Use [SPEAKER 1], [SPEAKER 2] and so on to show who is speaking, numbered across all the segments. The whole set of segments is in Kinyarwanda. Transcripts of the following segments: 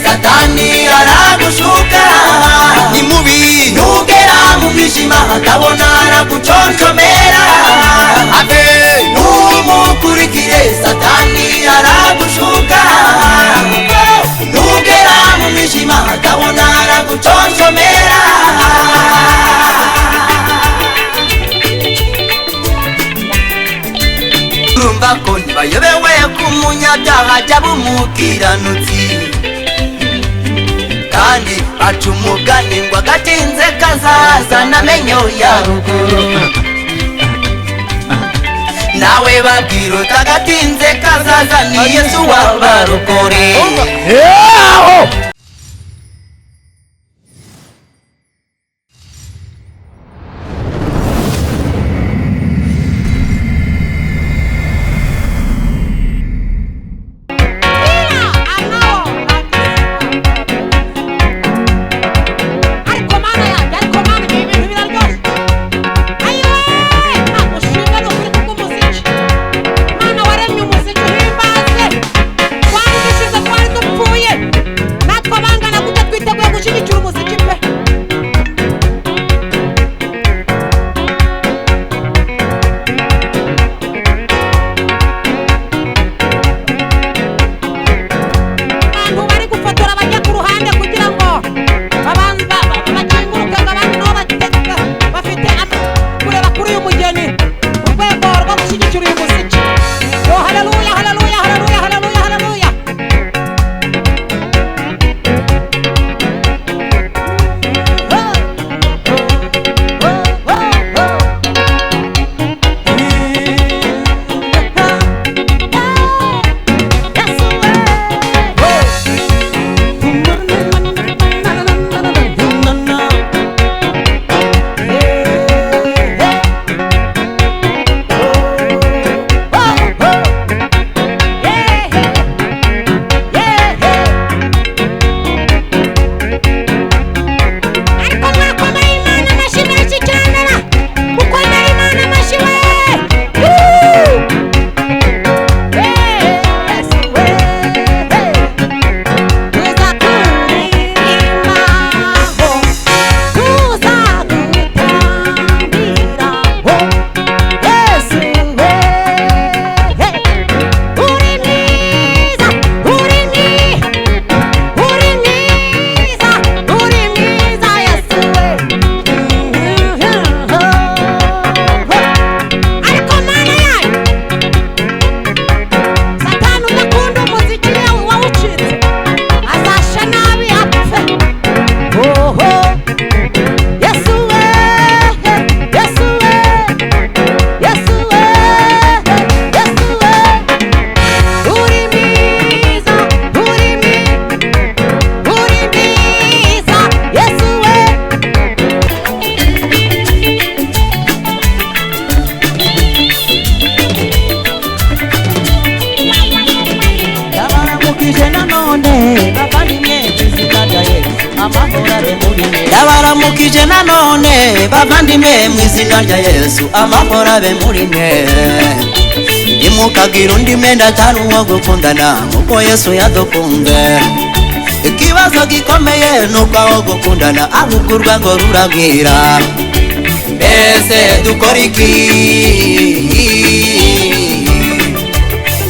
[SPEAKER 1] Satani aragushuka ni mubi nugera mu mwijima atabona araguconjomera ave numukurikire Satani aragushuka nugera mu mwijima atabona araguconjomera urumva ko ntibayobewe kumunyabyaha jabumukiranutsi kandi aca umugani ngo agatinze kazaza n'amenyo ya ruguru nawe babwira uti agatinze kazaza ni Yesu w'abarokore.
[SPEAKER 2] Ndabaramukije nanone bavandimwe mu izina rya Yesu amahoro abe muri mwe nimukagira undi mwenda atari uwo gukundana nkuko Yesu yadukunze ikibazo gikomeye nuko aho gukundana ahubwo urwango ruragwira mbese dukora iki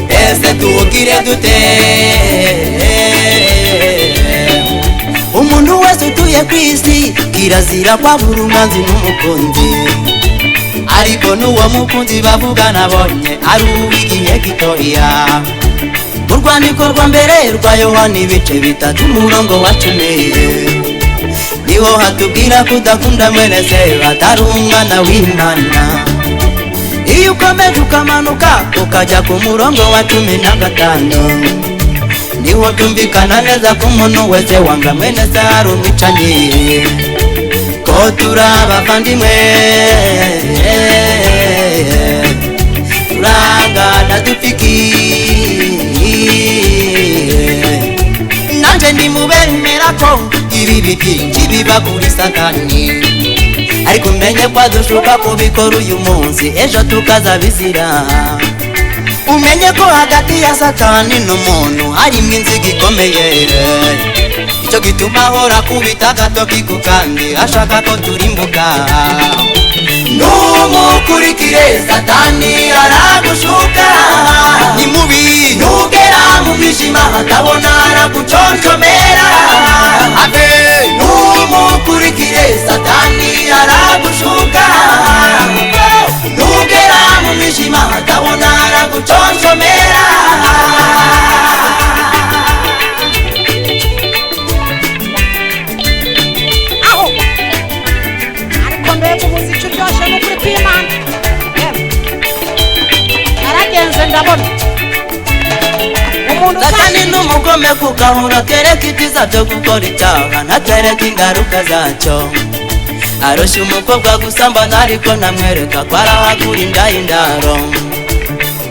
[SPEAKER 2] mbese tuwugire dute umuntu wese utuye kw'isi kirazira kwa buri umwanzi n'umukunzi ariko n'uwo mukunzi bavuga nabonye ari uw'igihe gitoya urwandiko rwa mbere rwa Yohana ibice 3 umurongo wa 10 niho hatubwira kudakunda mwene se atari umwana w'Imana iyo ukomeje ukamanuka ukajya ku murongo wa 15 niho byumvikana neza ko umuntu wese wanga mwene se ari umwicanyi ko turabavandimwe turangana dupiki nimubemera ko ibibi byinshi biba kuri Satani, ariko umenye ko dushuka kubikora uyu munsi ejo tukazabizira. Umenye ko hagati ya Satani n'umuntu harimo inziga ikomeye, icyo gituma ahora kubita agatoki ku kandi ashaka ko turimbuka. Numukurikire Satani aragushuka, ni mubi nugera mu mwijima atabona araguconshomera. Abe numukurikire Satani aragushuka, nugera mu mwijima atabona araguconshomera. Satani n'umugome kugahura kereka ibyiza byo gukora icyaha ntakereka ingaruka zacyo. Arosha umukobwa gusambana ariko namwereka ko arahagura inda y'indaro.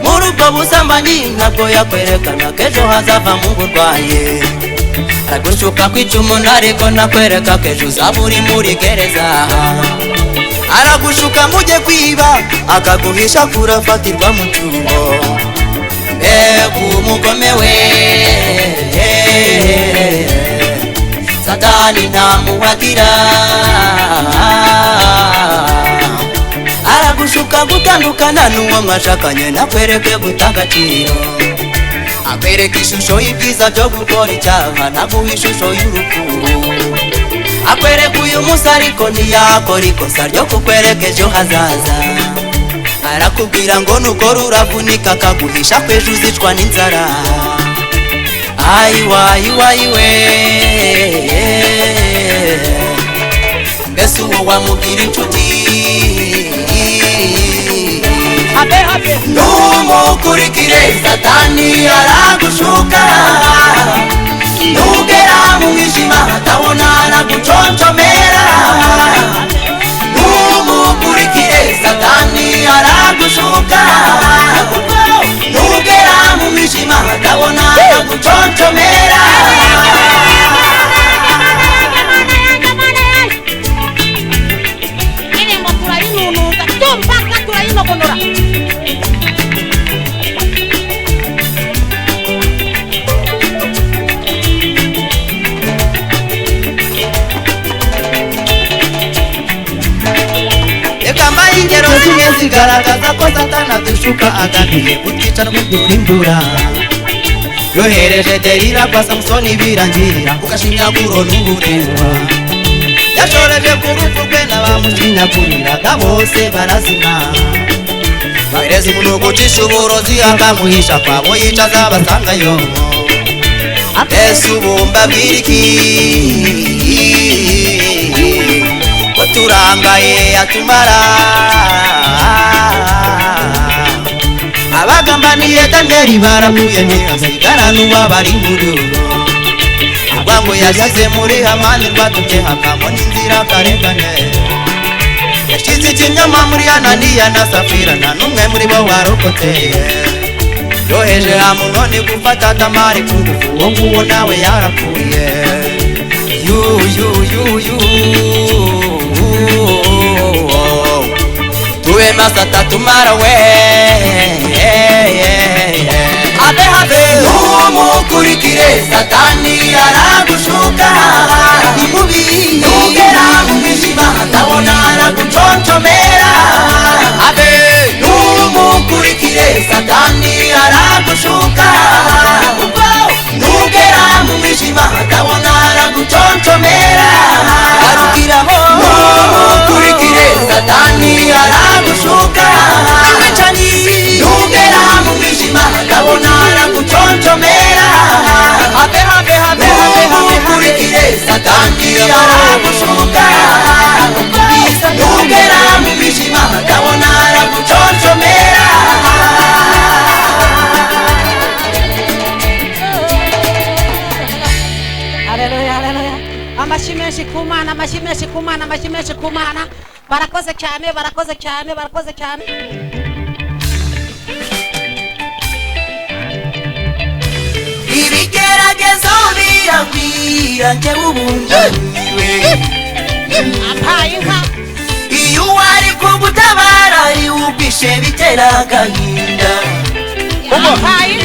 [SPEAKER 2] Muri ubwo busambanyi ntabwo yakwerekana ko ejo hazavamo uburwaye. Aragushuka kwica umuntu ariko nakwereka ko ejo uzaba uri muri gereza. Aragushuka mujye kwiba akaguhisha kurafatirwa mu cyuho. Umugome we Satani ntamuhagira, aragushuka gutandukana n'uwo mwashakanye nakwereke guta agaciro. Akwereka ishusho y'ibyiza byo gukora icyaha naguha ishusho y'urupfu. Akwereka uyu munsi ariko ntiyakora ikosa ryo kukwereka ejo hazaza. Arakubwira ngo nukora uravunika akaguhisha ko ejo uzicwa n'inzara. Ayiwe mbese uwo wamubwira inshuti? Numukurikire Satani aragushuka, nugera mu mwijima atabona araguconshomera. Numukurikire Satani aragushuka, nugera mu mwijima atabona araguconshomera. Ingero zimwe zigaragaza ko Satani adushuka agamije kutwica no kuduhindura. Yohereje Delila kwa Samusoni birangira ugashinyaguro n'uburetwa. Yashoreje ku rupfu rwe n'abamushinyaguriraga bose barazima. Yohereza umuntu gucisha uburozi akamuhisha kwabo yicaza abasangayo. Mbese ubu mbabwira iki? Ko turangaye atumara. Abagambaniye Danieli baraguye ntihasigara n'uwabari ingururo. Urwango yashyize muri Hamani rwatumye hakamo n'inzira karengane. Yashyize ikinyoma muri Ananiya na Safira nta n'umwe muri bo warokotse. Yoheje Amunoni gufata Tamari ku ngufu, uwo nguwo nawe yarapfuye. Tuwe masata tumara we. Habe numukurikire Satani aragushuka, ni mubi nugera mu mwijima atabona araguconshomera. Habe numukurikire Satani aragushuka, nugera mu mwijima atabona araguconshomera. Arukiraho numukurikire Satani aragushuka, nugera mu mwijima atabona araguconshomera. Numukurikire Satani aragushuka, nugera mu mwijima atabona araguconshomera.
[SPEAKER 3] Amashimeshi kumana, amashimeshi kumana, amashimeshi kumana. Barakoze cyane, barakoze cyane, barakoze cyane.
[SPEAKER 2] Ibigeragezo biragwira mbwira njye ubunganiwe
[SPEAKER 3] ampaye inka
[SPEAKER 2] iyo wari kugutabara ari ubwishe bitera agahinda
[SPEAKER 3] ampaye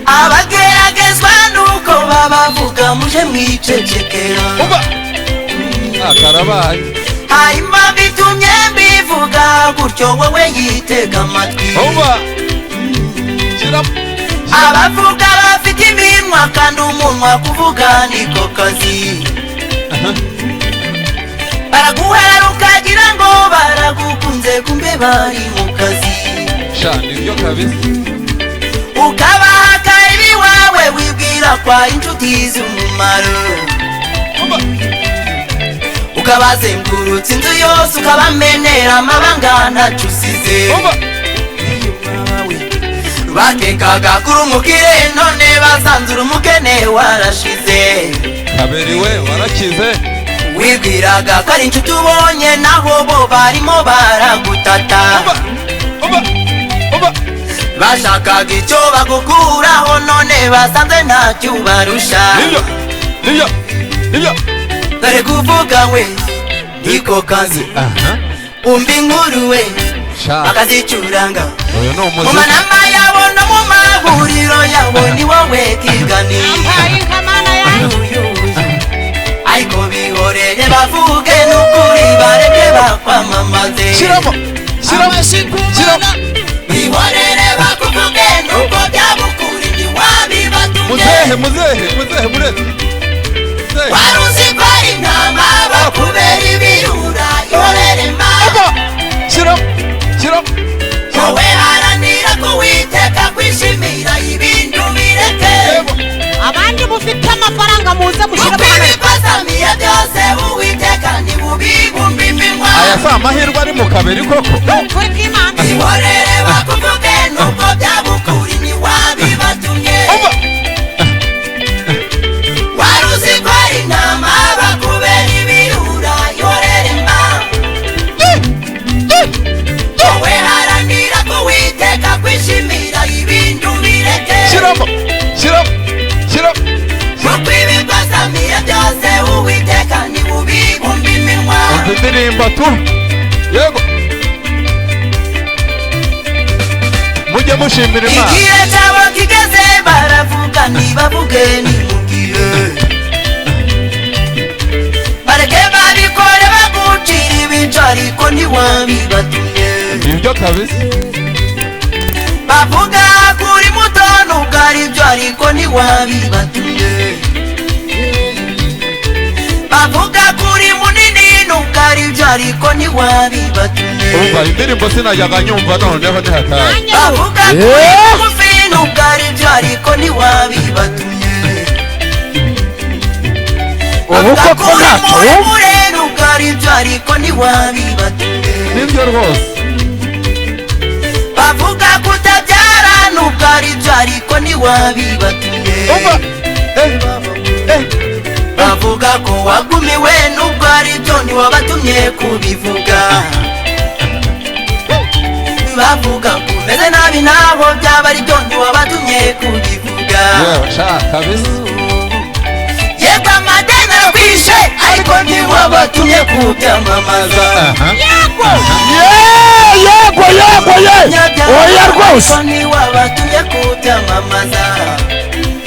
[SPEAKER 2] abageragezwa nuko babavuga muje mwicecekera
[SPEAKER 4] karabaye
[SPEAKER 2] hari impamvu itumye mbivuga gutyo wowe yitega amatwi abavuga bafite iminwa kandi umunwa kuvuga niko kazi baraguhera ukagira ngo baragukunze kumbe bari mu kazi
[SPEAKER 4] nibyo kabisa
[SPEAKER 2] ukabahaka ibiwawe wibwira ko ari inshuti z'umumaro ukabazengurutsa inzu yose ukabamenera amabanga ntacyo usize bakekaga kuri umukire none basanzura umukene warashize
[SPEAKER 4] kaberiwe warakize
[SPEAKER 2] wibwiraga ko ari inshuti ubonye naho bo barimo baragutata bashakaga icyo bagukuraho none basanze ntacyo ubarusha
[SPEAKER 4] nibyo
[SPEAKER 2] dore kuvuga we niko kazi umva inkuru we bakazicuranga mu manama yabo no mu mahuriro yabo ni wowe kiganira ariko bihorere bavuge n'ukuri bareke bakwamamaze bihorere bakuvuge nuko byabukuri ntiwabibatumye
[SPEAKER 4] muzehe muretse
[SPEAKER 2] wari uzi ko ari intama bakubera ibirura ihorere mama wowe haranira kuwiteka kwishimira ibintu bireke
[SPEAKER 3] abandi mufite amafaranga muze mushyire
[SPEAKER 2] uko ibikozamiye byose uwiteka ntibubibumba iminwa
[SPEAKER 4] aya si amahirwe ari mu kabiri koko
[SPEAKER 3] ukuri kw'Imana
[SPEAKER 2] ihorere bakuvuge nuko byabukuri ntiwabibatumye wari uzi ko ari intama bakubera ibirura ihorere mama wowe haranira kuwiteka kwishimira ibintu bireke uko ibikozamiye byose uwiteka ntibubibumba iminwa
[SPEAKER 4] indirimbo tu yego mujye mushimira Imana
[SPEAKER 2] igihe cyabo kigeze baravuga ntibavuge nimubwire bareke babikore bagucira ibico ariko ntiwabibatumye
[SPEAKER 4] nibyo kabisa
[SPEAKER 2] bavuga kuri muto nubwo aribyo ariko ntiwabibatumye bavuga kuri munini nubwo aribyo ariko ntiwabibatumye
[SPEAKER 4] umva indirimbo sinajyaga nyumva noneho ntihataye
[SPEAKER 2] bavuga kuri mugufi nubwo aribyo ariko ntiwabibatumye bavuga kuri muremure nubwo aribyo ariko ntiwabibatumye
[SPEAKER 4] nibyo rwose
[SPEAKER 2] bavuga kutabyara nubwo aribyo ariko ntiwabibatumye bavuga ko wagumiwe nubwo aribyo ntiwabatumye kubivuga bavuga ko umeze nabi nabo byaba aribyo ntiwabatumye kubivuga
[SPEAKER 4] kabisa
[SPEAKER 2] yego amadeni arakwishe ariko ntiwabatumye kubyamamaza
[SPEAKER 5] oya rwose
[SPEAKER 2] ntiwabatumye kubyamamaza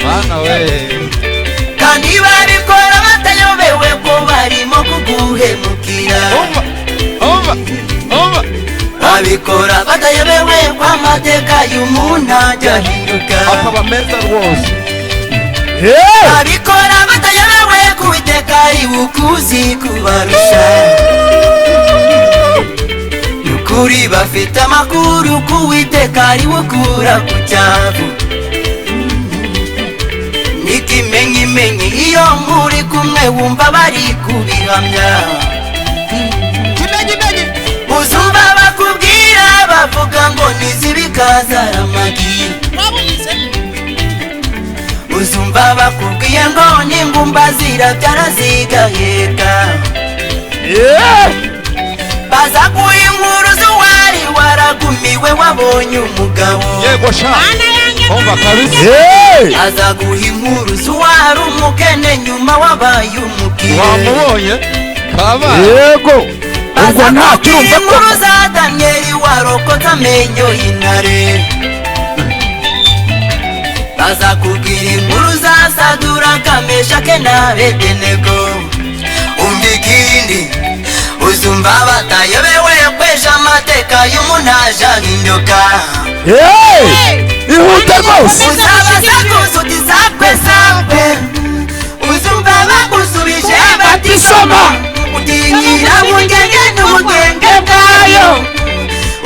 [SPEAKER 4] bana we
[SPEAKER 2] kandi babikora batayobewe ko barimo kuguhemukira babikora batayobewe ko amateka y'umuntu ajya ahinduka
[SPEAKER 4] akaba meza rwose
[SPEAKER 2] babikora batayobewe ko Uwiteka ari bukuzi kubarusha n'ukuri bafite amakuru ko Uwiteka ari bukura ku cyavu n'ikimenyimenyi iyo muri kumwe wumva bari kubihamya uzumva bakubwira bavuga ngo nizibikazaramagi uzumva bakubwiye ngo n'ingumba zirabyara zigaheka baza guha inkuru z'uwari waragumiwe wabonye umugabo
[SPEAKER 4] yego sha umva kabisa
[SPEAKER 2] aza guha inkuru z'uwari umukene nyuma wabaye umukire
[SPEAKER 4] wamubonye kabaye
[SPEAKER 5] yego ubwo nta kirumva ko
[SPEAKER 2] inkuru za Daniyeli warokotse amenyo y'intare baza kubwira inkuru za Saduraka Meshake na Abedenego umva ikindi uzumva batayobewe kwesha amateka y'umuntu aje ahinduka
[SPEAKER 5] ihute rwose
[SPEAKER 2] uzabaza kuzuti sakwe uzumva bagusubije batisoma utinyira ubugenge n'ubugenge bwayo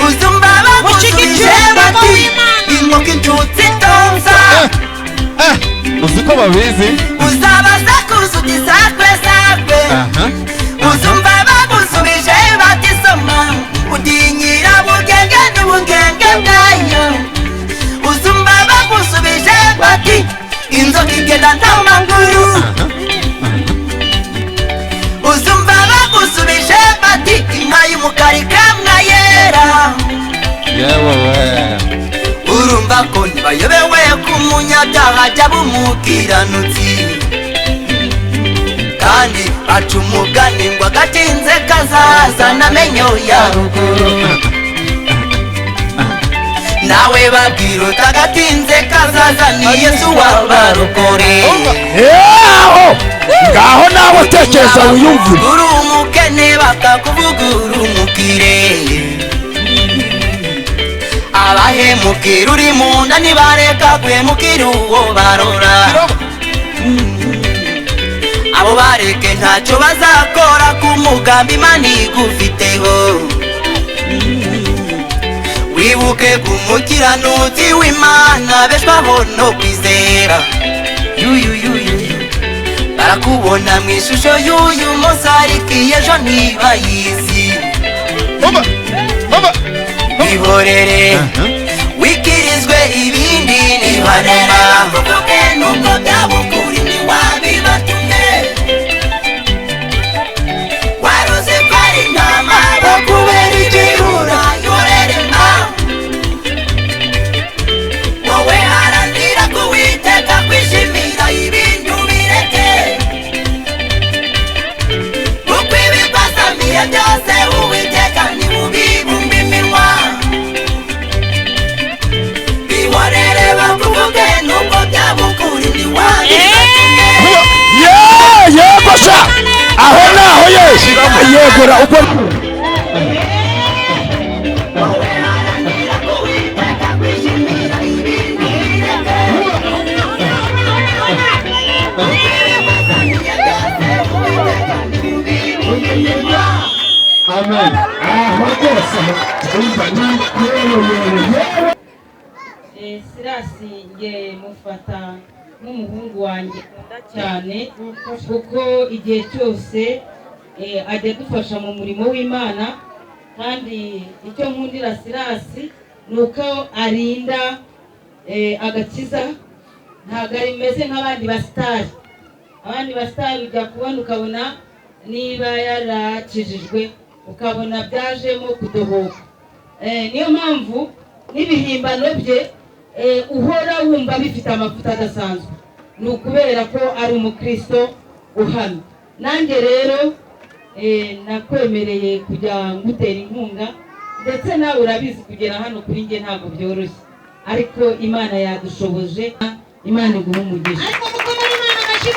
[SPEAKER 2] uzumva bagusubije bati inkoko inshuti itonsa
[SPEAKER 4] uzi ko babizi
[SPEAKER 2] uzabaza kuzuti sakwe uzumva bagusubije batisoma utinyira ubugenge n'ubugenge bwayo uzumva bagusubije bati inzoka igenda ntamaguru uzumva bagusubije bati inka y'umukara ikamwa yera
[SPEAKER 4] yewe
[SPEAKER 2] urumva ko ntibayobewe ko umunyabyaha ajya bumukiranutsi kandi baca umugani ngo agatinze kazazana amenyo ya ruguru nawe babwira utagatinze kazazana Yesu w'abarokore
[SPEAKER 5] ngaho nawe tekereza wiyumvire
[SPEAKER 2] uri umukene bakakuvuga uri umukire abahemukira uri mu nda ntibareka guhemukira uwo barora abo bareke ntacyo bazakora ku mugambi Imana igufiteho wibuke ku mukiranutsi w'Imana beshwaho no kwizera barakubona mu ishusho y'uyu munsi ariko ejo ntibayizi bihorere wikirizwe ibindi nibanema kuvuge nuko byabukuri ntiwabibatumye waruzi ko ari intama bakubera igihura yorerema wowe haranira kuwiteka kwishimira ibindi ubireke kuko ibikwasamiye byose uwiteka ntibubibumba iminwa bihorere bakuvuge nuko byabukuri ntiwabibatumye
[SPEAKER 5] yego sha aho naho yegura ubwo
[SPEAKER 6] amen aho rwose umva
[SPEAKER 7] Sirasi nge mufata nk'umuhungu wanjye nkunda cyane kuko igihe cyose ajya adufasha mu murimo w'Imana kandi icyo nkundira Sirasi ni uko arinda agakiza ntabwo arimeze nk'abandi basitari ujya kubona ukabona niba yarakijijwe ukabona byajemo kudohoka niyo mpamvu n'ibihimbano bye uhora wumva bifite amavuta adasanzwe ni ukubera ko ari umukristo uhamye nanjye rero nakwemereye kujya ngutera inkunga ndetse nawe urabizi kugera hano kuri njye ntabwo byoroshye ariko Imana yadushoboje Imana iguhe umugisha
[SPEAKER 3] ariko mukomere Imana amashyi